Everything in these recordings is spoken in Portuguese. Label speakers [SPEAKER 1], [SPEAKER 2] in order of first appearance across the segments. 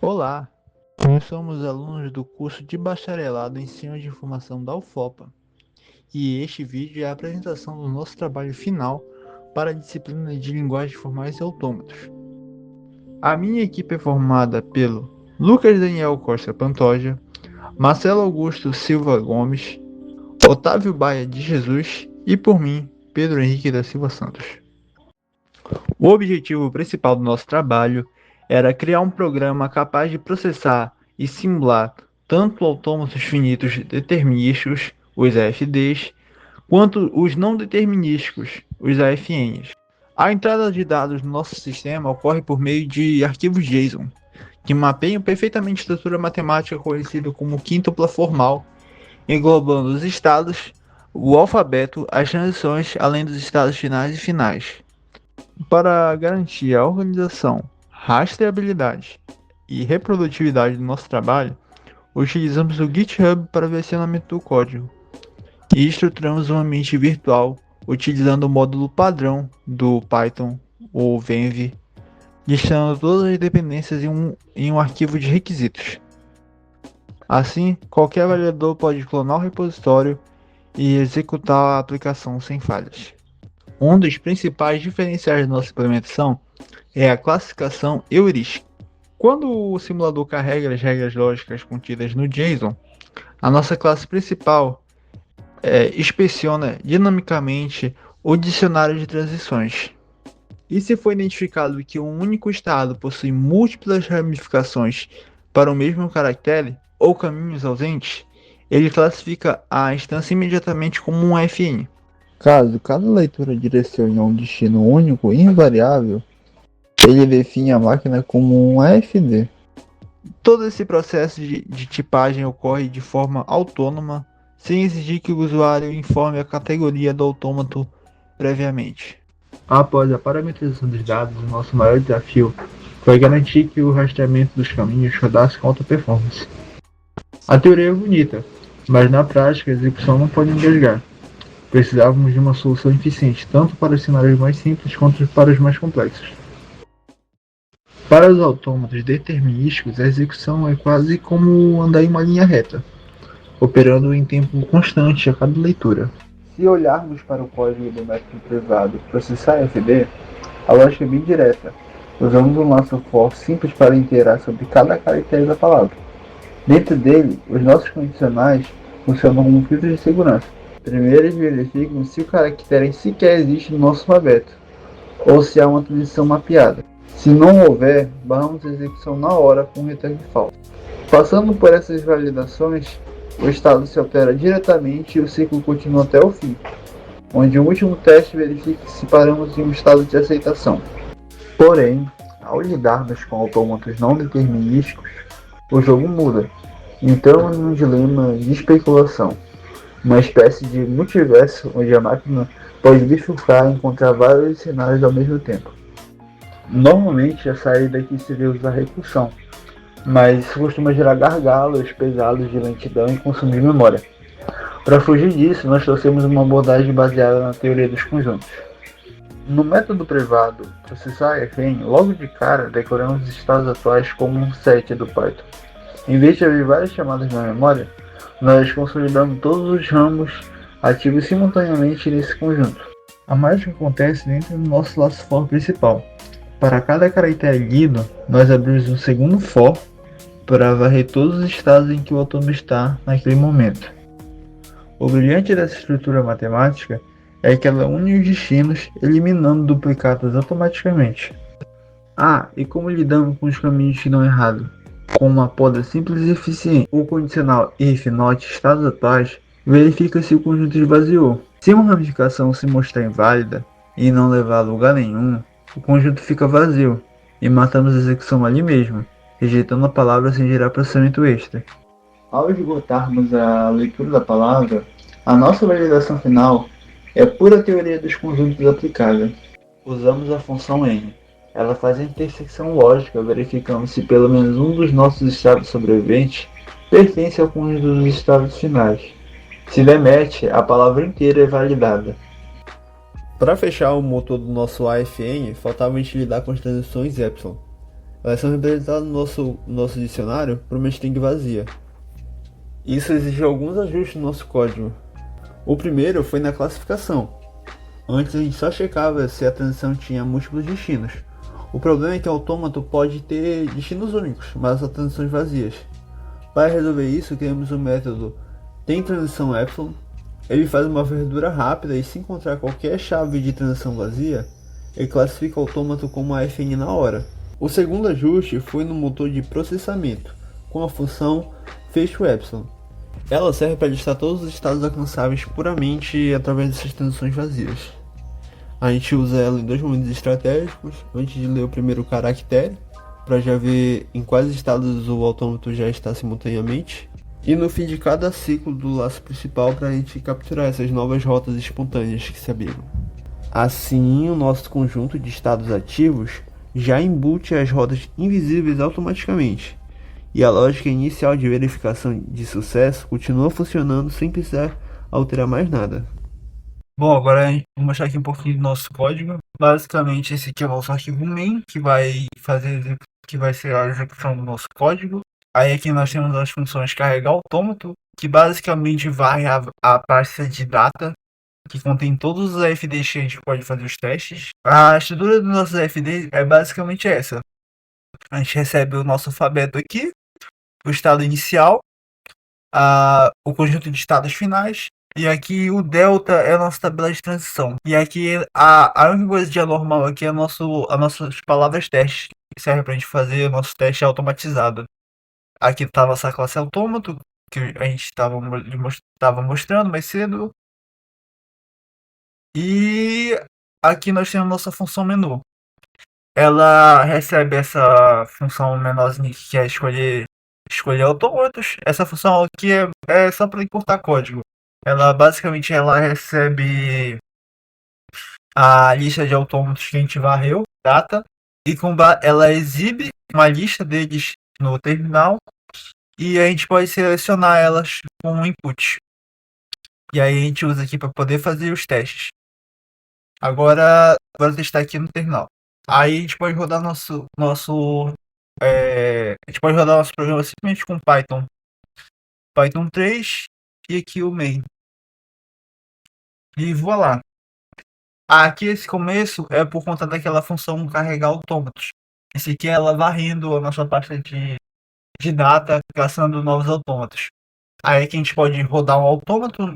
[SPEAKER 1] Olá, nós somos alunos do curso de Bacharelado em Ciência de Informação da UFOPA e este vídeo é a apresentação do nosso trabalho final para a disciplina de Linguagens Formais e Autômatos. A minha equipe é formada pelo Lucas Daniel Costa Pantoja, Marcelo Augusto Silva Gomes, Otávio Baia de Jesus e por mim, Pedro Henrique da Silva Santos. O objetivo principal do nosso trabalho era criar um programa capaz de processar e simular tanto autômatos finitos determinísticos, os AFDs, quanto os não determinísticos, os AFNs. A entrada de dados no nosso sistema ocorre por meio de arquivos JSON, que mapeiam perfeitamente a estrutura matemática conhecida como quíntupla formal, englobando os estados, o alfabeto, as transições, além dos estados finais e finais. Para garantir a organização, rastreabilidade e reprodutibilidade do nosso trabalho, utilizamos o GitHub para o versionamento do código e estruturamos um ambiente virtual utilizando o módulo padrão do Python, ou Venv, listando todas as dependências em um arquivo de requisitos. Assim, qualquer avaliador pode clonar o repositório e executar a aplicação sem falhas. Um dos principais diferenciais da nossa implementação é a classificação heurística. Quando o simulador carrega as regras lógicas contidas no JSON, a nossa classe principal inspeciona dinamicamente o dicionário de transições. E se for identificado que um único estado possui múltiplas ramificações para o mesmo caractere ou caminhos ausentes, ele classifica a instância imediatamente como um FN. Caso cada leitura direcione a um destino único e invariável, ele define a máquina como um AFD. Todo esse processo de tipagem ocorre de forma autônoma, sem exigir que o usuário informe a categoria do autômato previamente. Após a parametrização dos dados, o nosso maior desafio foi garantir que o rastreamento dos caminhos rodasse com alta performance. A teoria é bonita, mas na prática a execução não pode engasgar. Precisávamos de uma solução eficiente tanto para os cenários mais simples quanto para os mais complexos. Para os autômatos determinísticos, a execução é quase como andar em uma linha reta, operando em tempo constante a cada leitura. Se olharmos para o código do método privado processar FD, a lógica é bem direta. Usamos um laço for simples para inteirar sobre cada caractere da palavra. Dentro dele, os nossos condicionais funcionam como filtros de segurança. Primeiro eles verificam se o caractere sequer existe no nosso alfabeto, ou se há uma transição mapeada. Se não houver, barramos a execução na hora com um return falso. Passando por essas validações, o estado se altera diretamente e o ciclo continua até o fim, onde o último teste verifica se paramos em um estado de aceitação. Porém, ao lidarmos com autômatos não determinísticos, o jogo muda. Entramos num dilema de especulação, uma espécie de multiverso onde a máquina pode bifurcar e encontrar vários cenários ao mesmo tempo. Normalmente a saída aqui seria usar recursão, mas isso costuma gerar gargalos pesados de lentidão e consumir memória. Para fugir disso, nós trouxemos uma abordagem baseada na teoria dos conjuntos. No método privado processar FN, logo de cara decoramos os estados atuais como um set do Python. Em vez de abrir várias chamadas na memória, nós consolidamos todos os ramos ativos simultaneamente nesse conjunto. A mágica acontece dentro do nosso laço for principal. Para cada caractere lido, nós abrimos um segundo for para varrer todos os estados em que o autômato está naquele momento. O brilhante dessa estrutura matemática é que ela une os destinos, eliminando duplicados automaticamente. E como lidamos com os caminhos que dão errado? Com uma poda simples e eficiente. O condicional if not estados atuais verifica se o conjunto esvaziou. Se uma ramificação se mostrar inválida e não levar a lugar nenhum, o conjunto fica vazio e matamos a execução ali mesmo, rejeitando a palavra sem gerar processamento extra. Ao esgotarmos a leitura da palavra, a nossa validação final é pura teoria dos conjuntos aplicável. Usamos a função n. Ela faz a intersecção lógica, verificando se pelo menos um dos nossos estados sobreviventes pertence ao conjunto dos estados finais. Se der match, a palavra inteira é validada. Para fechar o motor do nosso AFN, faltava a gente lidar com as transições epsilon. Elas são representadas no nosso dicionário por uma string vazia. Isso exige alguns ajustes no nosso código. O primeiro foi na classificação. Antes a gente só checava se a transição tinha múltiplos destinos. O problema é que o autômato pode ter destinos únicos, mas as transições vazias. Para resolver isso, criamos o método TemTransiçãoEpsilon. Ele faz uma varredura rápida e, se encontrar qualquer chave de transição vazia, ele classifica o autômato como AFN na hora. O segundo ajuste foi no motor de processamento, com a função fetchEpsilon. Ela serve para listar todos os estados alcançáveis puramente através dessas transições vazias. A gente usa ela em dois momentos estratégicos, antes de ler o primeiro caractere, para já ver em quais estados o autômato já está simultaneamente, e no fim de cada ciclo do laço principal para a gente capturar essas novas rotas espontâneas que se abriram. Assim, o nosso conjunto de estados ativos já embute as rotas invisíveis automaticamente, e a lógica inicial de verificação de sucesso continua funcionando sem precisar alterar mais nada. Bom, agora a gente vai mostrar aqui um pouquinho do nosso código. Basicamente, esse aqui é o nosso arquivo main, que vai ser a execução do nosso código. Aí aqui nós temos as funções carregar autômato, que basicamente varre a pasta de data, que contém todos os AFDs que a gente pode fazer os testes. A estrutura dos nossos AFDs é basicamente essa. A gente recebe o nosso alfabeto aqui, o estado inicial, o conjunto de estados finais, e aqui o delta é a nossa tabela de transição. E aqui a única coisa de anormal aqui é as nossas palavras teste, que serve para a gente fazer o nosso teste automatizado. Aqui está a nossa classe autômato, que a gente estava mostrando mais cedo. E aqui nós temos a nossa função menu. Ela recebe essa função menorzinha que quer escolher autômatos. Essa função aqui é só para encurtar código. Ela recebe a lista de autômatos que a gente varreu, data, e ela exibe uma lista deles no terminal e a gente pode selecionar elas com um input. E aí a gente usa aqui para poder fazer os testes. Agora, vou testar aqui no terminal. Aí a gente pode rodar a gente pode rodar nosso programa simplesmente com Python 3 e aqui o main. E voilá. Aqui esse começo é por conta daquela função carregar autômatos. Esse aqui é ela varrendo a nossa pasta de data, caçando novos autômatos. Aí aqui a gente pode rodar um autômato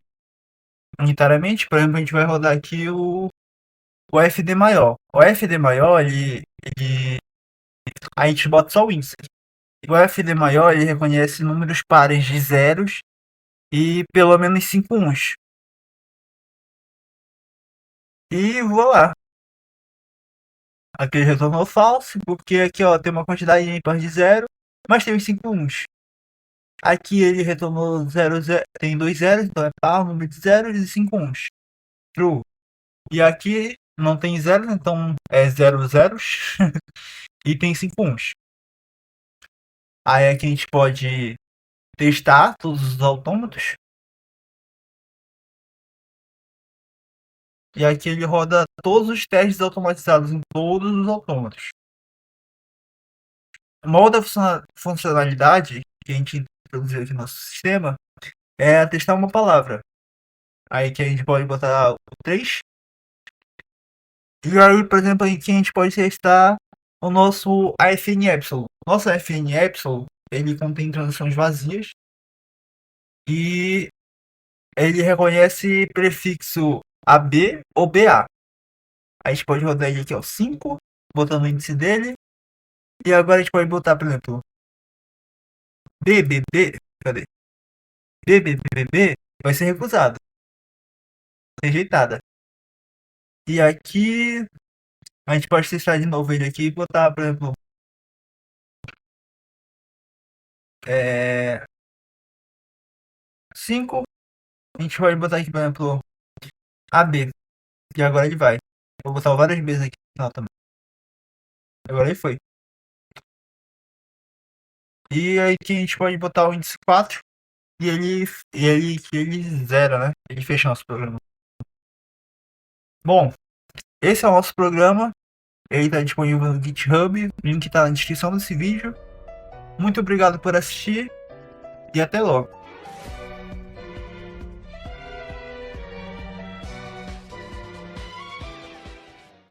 [SPEAKER 1] unitariamente. Por exemplo, a gente vai rodar aqui o FD maior. O FD maior, a gente bota só o índice. O FD maior, ele reconhece números pares de zeros e pelo menos 5 uns. E vou lá. Aqui ele retornou falso, porque aqui ó, tem uma quantidade ímpar de zero, mas tem os 5 uns. Aqui ele retornou 0, tem 2 zeros, então é par, o número de zeros e 5 uns. True. E aqui não tem zeros, então é 0 zeros e tem 5 uns. Aí aqui a gente pode testar todos os autômatos. E aqui ele roda todos os testes automatizados em todos os autômatos. Uma outra funcionalidade que a gente introduziu aqui no nosso sistema é testar uma palavra. Aí que a gente pode botar o 3. E aí, por exemplo, aqui a gente pode testar o nosso AFN Epsilon. Nosso AFN Epsilon, ele contém transições vazias e ele reconhece prefixo AB ou BA. A gente pode rodar ele aqui ao 5, botando o índice dele. E agora a gente pode botar, por exemplo, BBB, cadê? BBBB vai ser recusado, rejeitada. E aqui a gente pode testar de novo ele aqui e botar, por exemplo, 5. A gente pode botar aqui, por exemplo, AB. E agora ele vai. Vou botar várias vezes aqui no final também. Agora ele foi. E aí que a gente pode botar o índice 4 e ele zera, né? Ele fecha nosso programa. Bom, esse é o nosso programa. Ele está disponível no GitHub, o link está na descrição desse vídeo. Muito obrigado por assistir e até logo.